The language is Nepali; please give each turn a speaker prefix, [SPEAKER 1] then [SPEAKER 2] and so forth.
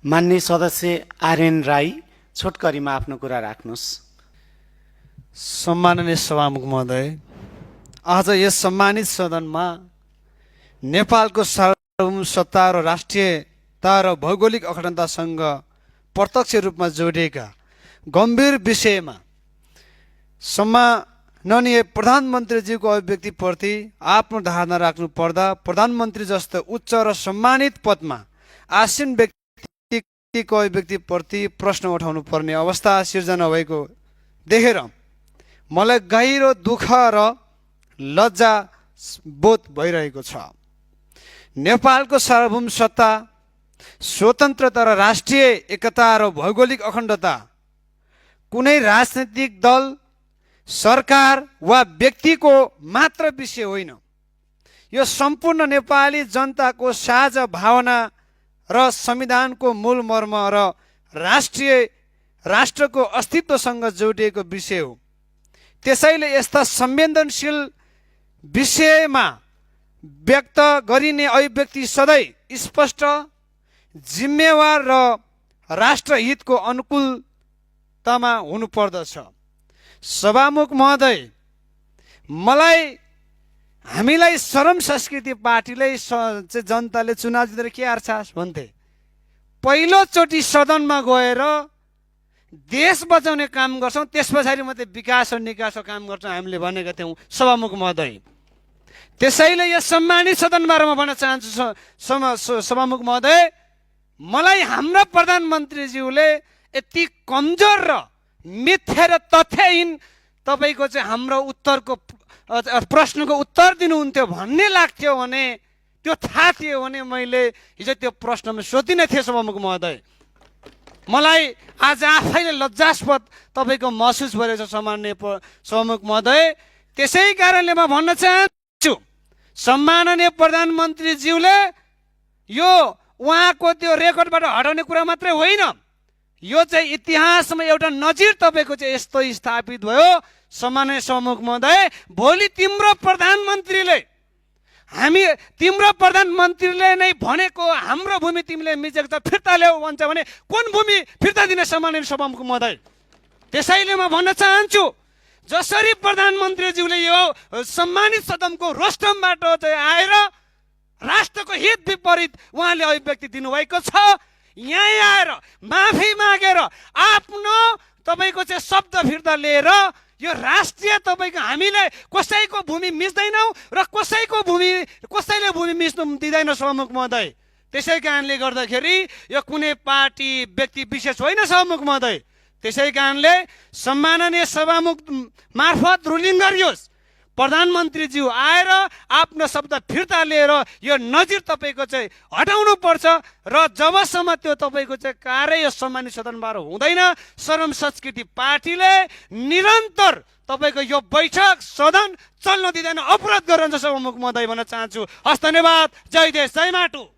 [SPEAKER 1] मान्य सदस्य आर्यन राई, छोटकरीमा आफ्नो कुरा राख्नुहोस्।
[SPEAKER 2] सम्माननीय सभामुख महोदय, आज यस सम्मानित सदनमा नेपालको सार्वभौम सत्ता र राष्ट्रियता र भौगोलिक अखण्डतासँग प्रत्यक्ष रूपमा जोडिएका गम्भीर विषयमा सम्माननीय प्रधानमन्त्रीज्यूको अभिव्यक्तिप्रति आफ्नो धारणा राख्नु पर्दा प्रधानमन्त्री जस्तो उच्च र सम्मानित पदमा आसीन व्यक्तिको अभिव्यक्तिप्रति प्रश्न उठाउनु पर्ने अवस्था सिर्जना भएको देखेर मलाई गहिरो दुःख र लज्जा बोध भइरहेको छ। नेपालको सार्वभौम सत्ता, स्वतन्त्रता र राष्ट्रिय एकता र भौगोलिक अखण्डता कुनै राजनैतिक दल, सरकार वा व्यक्तिको मात्र विषय होइन। यो सम्पूर्ण नेपाली जनताको साझा भावना र संविधानको मूल मर्म र राष्ट्रको अस्तित्वसँग जोडिएको विषय हो। त्यसैले यस्ता संवेदनशील विषयमा व्यक्त गरिने अभिव्यक्ति सधैँ स्पष्ट, जिम्मेवार र राष्ट्रहितको अनुकूलतामा हुनुपर्दछ। सभामुख महोदय, हामीलाई श्रम संस्कृति पार्टीले जनताले चुनाव जितेर के हार्छस् भन्थे। पहिलोचोटि सदनमा गएर देश बचाउने काम गर्छौँ, त्यस पछाडि मात्रै विकास र निकासको काम गर्छौँ हामीले भनेका थियौँ सभामुख महोदय। त्यसैले यस सम्मानित सदनबाट म भन्न चाहन्छु सभामुख महोदय, मलाई हाम्रा प्रधानमन्त्रीज्यूले यति कमजोर र मिथ्या र तथ्यहीन तपाईँको चाहिँ हाम्रो प्रश्नको उत्तर दिनुहुन्थ्यो भन्ने लाग्थ्यो भने, त्यो थाहा थियो भने मैले हिजो त्यो प्रश्नमा सोधिनै थिएँ सभामुख महोदय। मलाई आज आफैले लज्जास्पद तपाईँको महसुस भइरहेछ सम्माननीय सभामुख महोदय। त्यसै कारणले म भन्न चाहन्छु सम्माननीय प्रधानमन्त्रीज्यूले यो उहाँको त्यो रेकर्डबाट हटाउने कुरा मात्रै होइन, यो चाहिँ इतिहासमा एउटा नजिर तपाईँको चाहिँ यस्तो स्थापित भयो। सम्माननीय सभामुख महोदय, भोलि तिम्रो प्रधानमन्त्रीले नै भनेको हाम्रो भूमि तिमीले मिचेको छ फिर्ता ल्याऊ भन्छ भने कुन भूमि फिर्ता दिने सम्माननीय सभामुख महोदय? त्यसैले म भन्न चाहन्छु जसरी प्रधानमन्त्रीज्यूले यो सम्मानित सदनको रोस्टमबाट चाहिँ आएर राष्ट्रको हित विपरीत उहाँले अभिव्यक्ति दिनुभएको छ, यहीँ आएर माफी मागेर आफ्नो तपाईँको चाहिँ शब्द फिर्ता लिएर यो राष्ट्रिय तपाईँको हामीले कसैको भूमि मिच्दैनौँ र कसैले भूमि मिच्नु दिँदैन सभामुख महोदय। त्यसै कारणले गर्दाखेरि यो कुनै पार्टी व्यक्ति विशेष होइन सभामुख महोदय। त्यसै कारणले सम्माननीय सभामुख मार्फत रुलिङ गरियोस्, प्रधानमन्त्रीज्यू आएर आफ्नो शब्द फिर्ता लिएर यो नजिर तपाईँको चाहिँ हटाउनु पर्छ र जबसम्म त्यो तपाईँको चाहिँ कार्य यो सम्मानित सदनबाट हुँदैन, श्रम संस्कृति पार्टीले निरन्तर तपाईँको यो बैठक सदन चल्न दिँदैन, अवरोध गराउँछ सभामुख महोदय भन्न चाहन्छु। हस्, धन्यवाद। जय देश, जय माटो।